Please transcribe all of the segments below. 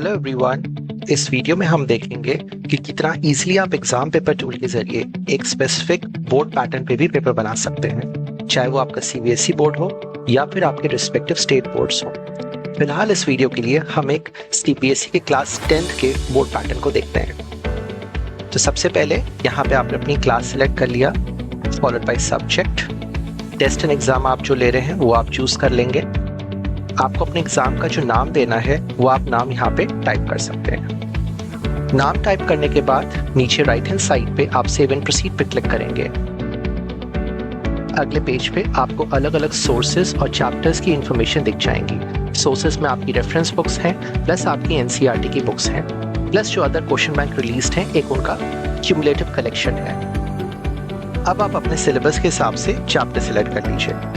Hello everyone. इस video में हम देखेंगे कि कितना इजीली आप एग्जाम पेपर टूल के जरिए एक स्पेसिफिक बोर्ड पैटर्न पे भी पेपर बना सकते हैं, चाहे वो आपका सीबीएसई बोर्ड हो या फिर आपके रिस्पेक्टिव स्टेट बोर्ड्स हो। फिलहाल इस वीडियो के लिए हम एक सीबीएसई के क्लास 10th के बोर्ड पैटर्न को देखते हैं। तो सबसे पहले यहाँ पे आपने अपनी क्लास सेलेक्ट कर लिया, followed by subject. Test and exam आप जो ले रहे हैं वो आप चूज कर लेंगे। आपको अपने एग्जाम का जो नाम देना है वो आप नाम यहाँ पे टाइप कर सकते हैं। नाम टाइप करने के बाद नीचे राइट हैंड साइड पे आप सेव एंड प्रोसीड पे क्लिक करेंगे। अगले पेज पे आपको अलग अलग सोर्सेज और चैप्टर्स की इंफॉर्मेशन दिख जाएंगी। सोर्सेज में आपकी रेफरेंस बुक्स हैं, प्लस आपकी एनसीईआरटी की बुक्स हैं, प्लस जो अदर क्वेश्चन बैंक रिलीज्ड हैं एक उनका क्यूमुलेटिव कलेक्शन है। अब आप अपने सिलेबस के हिसाब से चैप्टर सिलेक्ट कर लीजिए।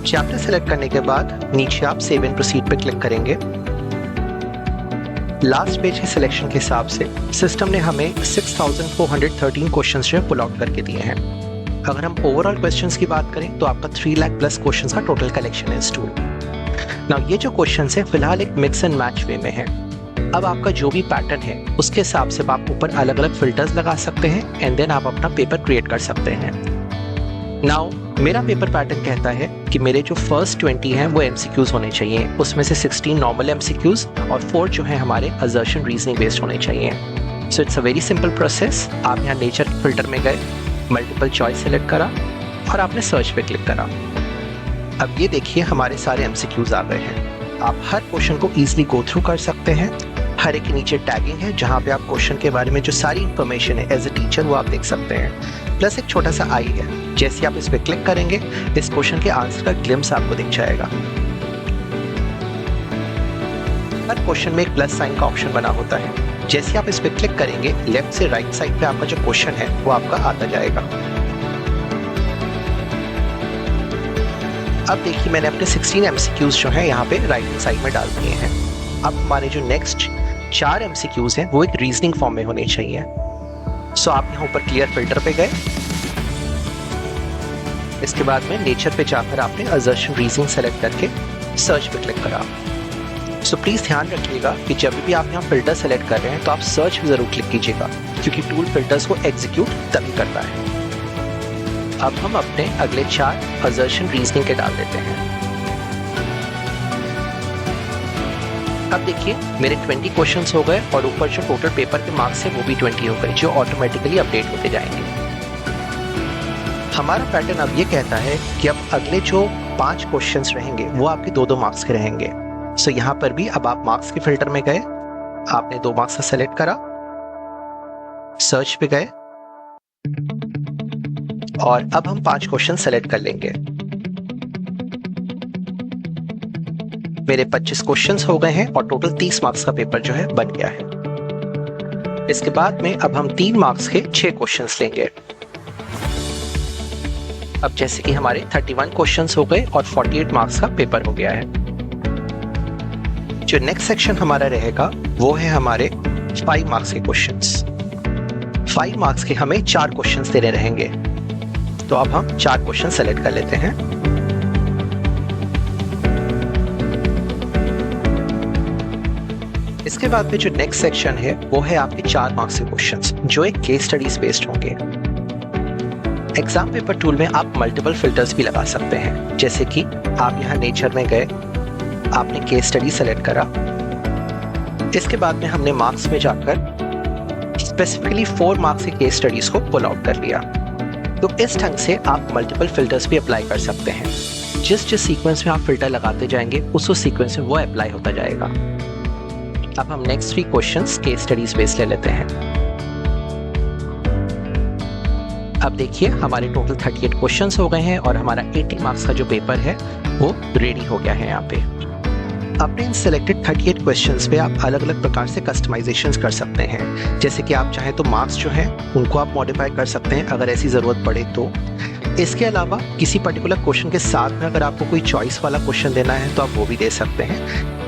चैप्टर सेलेक्ट करने के बाद नीचे आप सेव एंड प्रोसीड पे क्लिक करेंगे। लास्ट पेज के सिलेक्शन के हिसाब से सिस्टम ने हमें 6413 क्वेश्चंस जो है पुल आउट करके दिए हैं। अगर हम ओवरऑल क्वेश्चंस की बात करें तो आपका 3 लाख प्लस क्वेश्चंस का टोटल कलेक्शन है इस टूल। नाउ ये जो क्वेश्चंस है फिलहाल एक मिक्स एंड मैच वे में है। अब आपका जो भी पैटर्न है उसके हिसाब से आप ऊपर अलग अलग फिल्टर्स लगा सकते हैं एंड देन आप अपना पेपर क्रिएट कर सकते हैं। नाउ मेरा पेपर पैटर्न कहता है कि मेरे जो फर्स्ट 20 हैं वो एमसीक्यूज होने चाहिए, उसमें से 16 नॉर्मल एमसीक्यूज और 4 जो है हमारे असर्शन रीजनिंग बेस्ड होने चाहिए। So it's a very simple process. आप यहाँ नेचर फिल्टर में गए, मल्टीपल चॉइस सेलेक्ट करा और आपने सर्च पे क्लिक करा। अब ये देखिए हमारे सारे एमसीक्यूज आ गए हैं। आप हर क्वेश्चन को ईजिली गो थ्रू कर सकते हैं। हर एक के नीचे टैगिंग है जहाँ पे आप क्वेश्चन के बारे में जो सारी इंफॉर्मेशन है एज ए टीचर वो आप देख सकते हैं। प्लस एक छोटा सा आई है, जैसे आप इस पे क्लिक करेंगे इस क्वेश्चन के आंसर का ग्लिम्स आपको दिख जाएगा। हर क्वेश्चन में एक प्लस साइन का ऑप्शन बना होता है। जैसे आप इस पे क्लिक करेंगे लेफ्ट से राइट साइड पे आपका जो क्वेश्चन है वो आपका आता जाएगा। अब देखिए मैंने अपने 16 एमसीक्यूज जो है यहाँ पे राइट साइड में डाल दिए हैं। अब हमारे जो नेक्स्ट 4 एमसीक्यूज हैं वो एक रीजनिंग फॉर्म में होने चाहिए। सो आप यहाँ ऊपर क्लियर फिल्टर पे गए, इसके बाद में नेचर पे जाकर आपने असर्शन रीजनिंग सेलेक्ट करके सर्च पे क्लिक करा। सो प्लीज ध्यान रखिएगा कि जब भी आप यहाँ फिल्टर सेलेक्ट कर रहे हैं तो आप सर्च पे जरूर क्लिक कीजिएगा, क्योंकि टूल फिल्टर्स को एग्जीक्यूट तभी करता है। अब हम अपने अगले 4 असर्शन रीजनिंग के डाल देते हैं। अब देखिए मेरे 20 क्वेश्चंस हो गए और ऊपर जो टोटल पेपर के मार्क्स है वो भी 20 हो गए, जो ऑटोमेटिकली अपडेट होते जाएंगे। हमारा पैटर्न अब ये कहता है कि अब अगले जो 5 क्वेश्चंस रहेंगे वो आपके 2-2 मार्क्स के रहेंगे। सो यहाँ पर भी अब आप मार्क्स के फिल्टर में गए, आपने 2 मार्क्स का सेलेक्ट करा, सर्च पे गए और अब हम 5 क्वेश्चन सेलेक्ट कर लेंगे। मेरे 25 क्वेश्चंस हो गए हैं और टोटल 30 मार्क्स का पेपर जो है बन गया है। इसके बाद में अब हम 3 मार्क्स के 6 क्वेश्चंस लेंगे। अब जैसे कि हमारे 31 क्वेश्चंस हो गए और 48 मार्क्स का पेपर हो गया है। जो नेक्स्ट सेक्शन हमारा रहेगा वो है हमारे 5 मार्क्स के क्वेश्चंस। 5 मार्क्स के हमें 4 क्वेश्चंस देने रहेंगे। तो अब हम 4 क्वेश्चन सेलेक्ट कर लेते हैं। इसके बाद में जो नेक्स्ट सेक्शन है वो है आपके 4 मार्क्स के क्वेश्चंस, जो एक केस स्टडीज बेस्ड होंगे। एग्जाम पेपर टूल में आप मल्टीपल फिल्टर्स भी लगा सकते हैं, जैसे कि आप यहाँ नेचर में गए, आपने केस स्टडी सेलेक्ट करा। इसके बाद में हमने मार्क्स में जाकर स्पेसिफिकली 4 मार्क्स के केस स्टडीज को पुल आउट कर लिया। तो इस ढंग से आप मल्टीपल फिल्टर्स भी अप्लाई कर सकते हैं। जिस सीक्वेंस में आप फिल्टर लगाते जाएंगे उस सीक्वेंस में वो अप्लाई होता जाएगा। अब हम next 3 questions case studies based ले लेते हैं। अब देखिए हमारे टोटल 38 क्वेश्चंस हो गए हैं और हमारा 80 मार्क्स का जो पेपर है वो रेडी हो गया है। यहाँ पे अपने इन सिलेक्टेड 38 क्वेश्चंस पे आप अलग अलग प्रकार से कस्टमाइजेशंस कर सकते हैं। जैसे कि आप चाहें तो मार्क्स जो हैं उनको आप मॉडिफाई कर सकते हैं अगर ऐसी ज़रूरत पड़े तो। इसके अलावा किसी पर्टिकुलर क्वेश्चन के साथ में अगर आपको कोई चॉइस वाला क्वेश्चन देना है तो आप वो भी दे सकते हैं।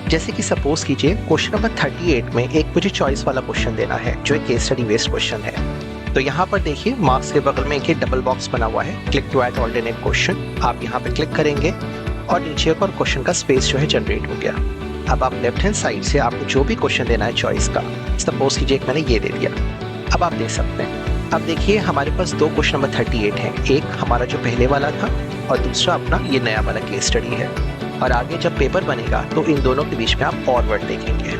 जैसे कि सपोज कीजिए क्वेश्चन नंबर 38 में एक मुझे चॉइस वाला क्वेश्चन देना है जो एक केस स्टडी बेस्ड क्वेश्चन है। तो यहाँ पर देखिए मार्क्स के बगल में एक डबल बॉक्स बना हुआ है, click to add alternate question. आप यहाँ पे क्लिक करेंगे और नीचे एक और क्वेश्चन का स्पेस जो है जनरेट हो गया। अब आप लेफ्ट हैंड साइड से आपको जो भी क्वेश्चन देना है चॉइस का, सपोज कीजिए मैंने ये दे दिया, अब आप दे सकते हैं। अब देखिए हमारे पास दो क्वेश्चन नंबर 38 है, एक हमारा जो पहले वाला था और दूसरा अपना ये नया वाला केस स्टडी है। और आगे जब पेपर बनेगा तो इन दोनों के बीच में आप और वर्ड देखेंगे।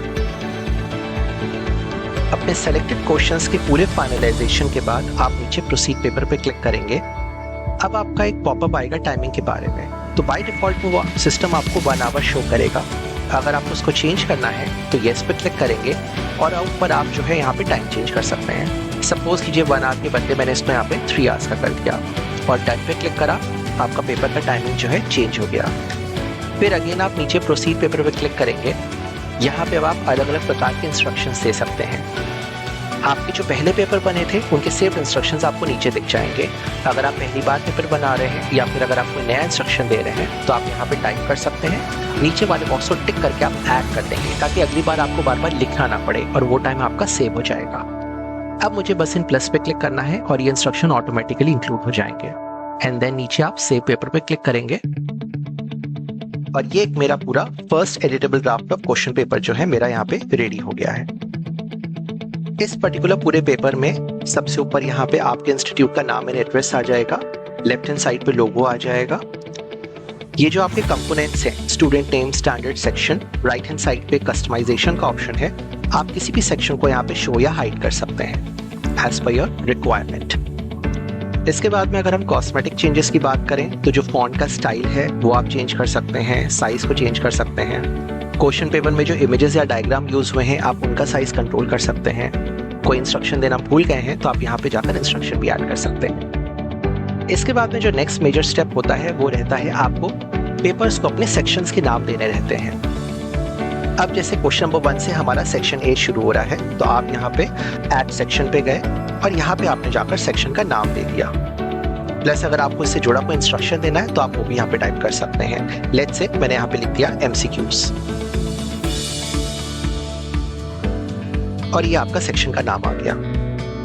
अपने सेलेक्टेड क्वेश्चंस के पूरे फाइनलाइजेशन के बाद आप नीचे प्रोसीड पेपर पे क्लिक करेंगे। अब आपका एक पॉपअप आएगा टाइमिंग के बारे में, तो बाय डिफॉल्ट वो सिस्टम आपको 1 आवर शो करेगा। अगर आपको उसको चेंज करना है तो येस पे क्लिक करेंगे और ऊपर आप जो है यहाँ पे टाइम चेंज कर सकते हैं। सपोज कीजिए 1 आवर के बदले मैंने इसमें यहाँ पे 3 आवर्स का कर दिया और डन पे क्लिक करा, आपका पेपर का टाइमिंग जो है चेंज हो गया। फिर अगेन आप नीचे प्रोसीड पेपर पे क्लिक करेंगे। यहाँ पे अब आप अलग अलग प्रकार के इंस्ट्रक्शंस दे सकते हैं। आपके जो पहले पेपर बने थे उनके सेव्ड इंस्ट्रक्शंस आपको नीचे दिख जाएंगे। अगर आप पहली बार पेपर बना रहे हैं या फिर अगर आप कोई नया इंस्ट्रक्शन दे रहे हैं तो आप यहाँ पे टाइप कर सकते हैं। नीचे वाले बॉक्स को टिक करके आप ऐड कर देंगे ताकि अगली बार आपको बार बार लिखना ना पड़े और वो टाइम आपका सेव हो जाएगा। अब मुझे बस इन प्लस पे क्लिक करना है और ये इंस्ट्रक्शन ऑटोमेटिकली इंक्लूड हो जाएंगे। एंड देन नीचे आप सेव पेपर पे क्लिक करेंगे और ये एक मेरा पूरा first editable draft of question paper जो है मेरा यहाँ पे रेडी हो गया है। इस पर्टिकुलर पूरे पेपर में सबसे ऊपर यहाँ पे आपके इंस्टीट्यूट का नाम एंड एड्रेस आ जाएगा, लेफ्ट हैंड साइड पे लोगो आ जाएगा। ये जो आपके कंपोनेंट्स हैं, student name, standard section, right hand side पे कस्टमाइजेशन का ऑप्शन है। आप किसी भी सेक्शन को यहाँ पे शो या हाइड कर सकते हैं एज पर योर रिक्वायरमेंट। इसके बाद में अगर हम कॉस्मेटिक चेंजेस की बात करें तो जो फॉन्ट का स्टाइल है वो आप चेंज कर सकते हैं, साइज को चेंज कर सकते हैं। क्वेश्चन पेपर में जो इमेजेस या डायग्राम यूज हुए हैं आप उनका साइज कंट्रोल कर सकते हैं। कोई इंस्ट्रक्शन देना भूल गए हैं तो आप यहाँ पे जाकर इंस्ट्रक्शन भी ऐड कर सकते हैं। इसके बाद में जो नेक्स्ट मेजर स्टेप होता है वो रहता है आपको पेपर्स को अपने सेक्शंस के नाम देने रहते हैं। अब जैसे क्वेश्चन नंबर 1 से हमारा सेक्शन A शुरू हो रहा है तो आप यहाँ पे ऐड सेक्शन पे गए और यहाँ पे आपने जाकर सेक्शन का नाम दे दिया। प्लस अगर आपको इससे जुड़ा कोई इंस्ट्रक्शन देना है तो आप वो भी यहाँ पे टाइप कर सकते हैं। लेट्स से मैंने यहाँ पे लिख दिया MCQs और ये आपका सेक्शन का नाम आ गया।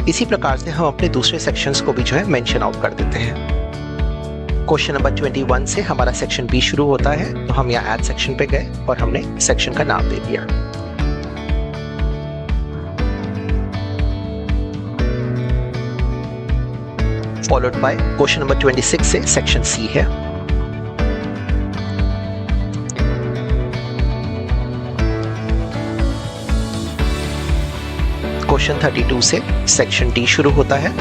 इसी प्रकार से हम अपने दूसरे सेक्शंस को भी जो है मेंशन आउट कर देते हैं। क्वेश्चन नंबर 21 से हमारा सेक्शन B शुरू होता है तो हम यहाँ ऐड सेक्शन पे गए और हमने सेक्शन का नाम दे दिया। फॉलोड बाय क्वेश्चन नंबर 26 से सेक्शन C है। क्वेश्चन 32 से सेक्शन D शुरू होता है।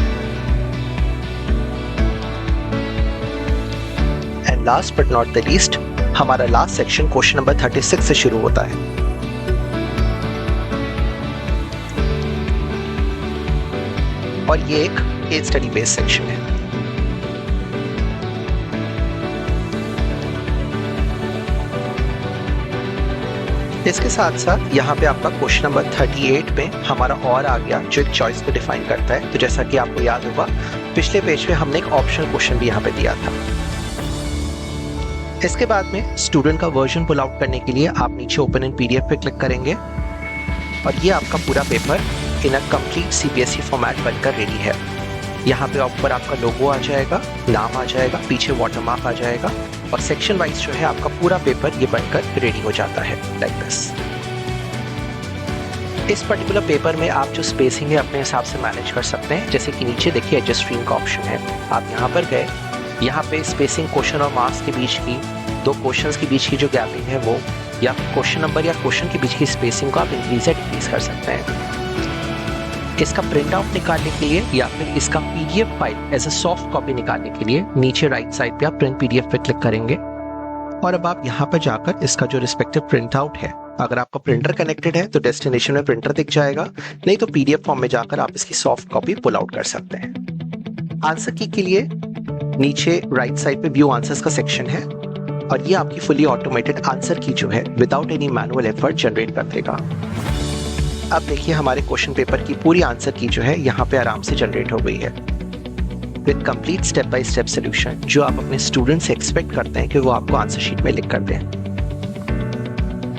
And last but not the least हमारा लास्ट सेक्शन क्वेश्चन नंबर 36 से शुरू होता है। और ये एक केस स्टडी बेस्ड सेक्शन है। इसके साथ साथ यहाँ पे आपका क्वेश्चन नंबर 38 में हमारा और आ गया जो एक चॉइस को डिफाइन करता है। तो जैसा कि आपको याद होगा पिछले पेज पे हमने एक ऑप्शनल क्वेश्चन भी यहाँ पे दिया था। इसके बाद में स्टूडेंट का वर्जन पुल आउट करने के लिए आप नीचे ओपन इन PDF पे क्लिक करेंगे और ये आपका पूरा paper in a complete CBSE format बनकर रेडी है। यहाँ पे ऊपर आपका लोगो आ जाएगा, नाम आ जाएगा, पीछे वाटरमार्क आ जाएगा और सेक्शन वाइज जो है आपका पूरा पेपर ये बनकर रेडी हो जाता है लाइक दिस। इस पर्टिकुलर पेपर में आप जो स्पेसिंग है अपने हिसाब से मैनेज कर सकते हैं। जैसे कि नीचे देखिए एडजस्ट स्ट्रीम का ऑप्शन है, आप यहाँ पर गए, यहाँ पे स्पेसिंग क्वेश्चन और मार्क्स के बीच की, दो क्वेश्चंस के बीच की जो गैपिंग है वो, या क्वेश्चन नंबर या क्वेश्चन के बीच की स्पेसिंग को आप इंक्रीज या डिक्रीज कर सकते हैं। इसका प्रिंट आउट निकालने के लिए या फिर इसका PDF file as a soft copy निकालने के लिए नीचे राइट साइड पे आप प्रिंट PDF पे क्लिक करेंगे और अब आप यहाँ पर जाकर इसका जो रिस्पेक्टिव प्रिंट आउट है, अगर आपका प्रिंटर कनेक्टेड है तो डेस्टिनेशन में प्रिंटर दिख जाएगा, नहीं तो PDF फॉर्म में जाकर आप इसकी सॉफ्ट कॉपी पुल आउट कर सकते हैं। आंसर की के लिए नीचे राइट साइड पे व्यू आंसर्स का सेक्शन है और ये आपकी फुली ऑटोमेटेड आंसर की जो है without any manual effort generate कर देगा। अब देखिए हमारे क्वेश्चन पेपर की पूरी आंसर की जो है यहाँ पे आराम से जनरेट हो गई है with complete step by step solution, जो आप अपने स्टूडेंट से एक्सपेक्ट करते हैं कि वो आपको आंसर शीट में लिख कर दें।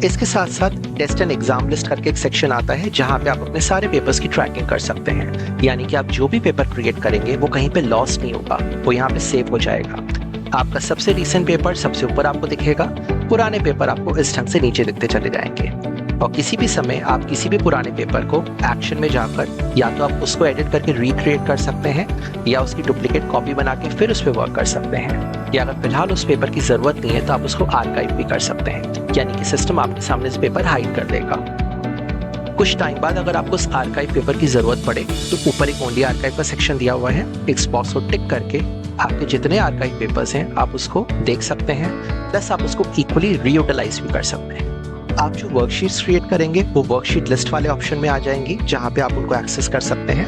इसके साथ साथ टेस्ट एंड एग्जाम लिस्ट करके एक सेक्शन आता है जहाँ पे आप अपने सारे पेपर्स की ट्रैकिंग कर सकते हैं, यानी कि आप जो भी पेपर क्रिएट करेंगे वो कहीं पे लॉस नहीं होगा, वो यहाँ पे सेव हो जाएगा। आपका सबसे रीसेंट पेपर सबसे ऊपर आपको दिखेगा, पुराने पेपर आपको इस ढंग से नीचे दिखते चले जाएंगे। और किसी भी समय आप किसी भी पुराने पेपर को एक्शन में जाकर या तो आप उसको एडिट करके रिक्रिएट कर सकते हैं या उसकी डुप्लीकेट कॉपी बना के फिर उस पर वर्क कर सकते हैं, या अगर फिलहाल उस पेपर की जरूरत नहीं है तो आप उसको आर्काइव भी कर सकते हैं, यानी कि सिस्टम आपके सामने इस पेपर हाइड कर देगा। कुछ टाइम बाद अगर आपको उस आर्काइव पेपर की जरूरत पड़े तो ऊपर एक ओनली आर्काइव का सेक्शन दिया हुआ है, एक बॉक्स को टिक करके आपके जितने आर्काइव पेपर्स हैं आप उसको देख सकते हैं, प्लस आप उसको इक्वली रीयूटिलाइज भी कर सकते हैं। आप जो वर्कशीट्स क्रिएट करेंगे वो वर्कशीट लिस्ट वाले ऑप्शन में आ जाएंगी, जहां पे आप उनको एक्सेस कर सकते हैं।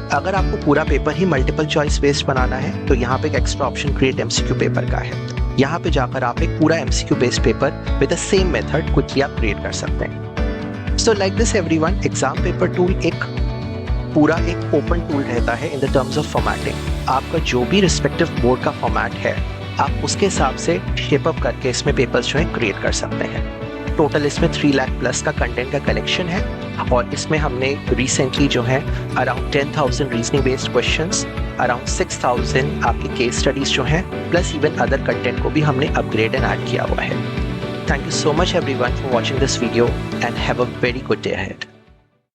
अगर आपको पूरा पेपर ही मल्टीपल चॉइस बेस्ड बनाना है तो यहाँ पे एक extra option create MCQ paper का है। यहाँ पे जाकर आप एक पूरा MCQ based paper with the same method quickly आप क्रिएट कर सकते हैं। So like this everyone, exam paper tool एक पूरा एक ओपन टूल रहता है in the terms of formatting. आपका जो भी रिस्पेक्टिव बोर्ड का फॉर्मेट है आप उसके हिसाब से शेप अप करके इसमें पेपर्स जो है क्रिएट कर सकते हैं। टोटल इसमें 3 लाख प्लस का कंटेंट का कलेक्शन है और इसमें हमने रिसेंटली जो है around 10,000 reasoning based questions, around 6,000 आपकी केस स्टडीज जो हैं, प्लस इवन अदर कंटेंट को भी हमने अपग्रेड एंड ऐड किया हुआ है। Thank you so much everyone for watching this video and have a very good day ahead.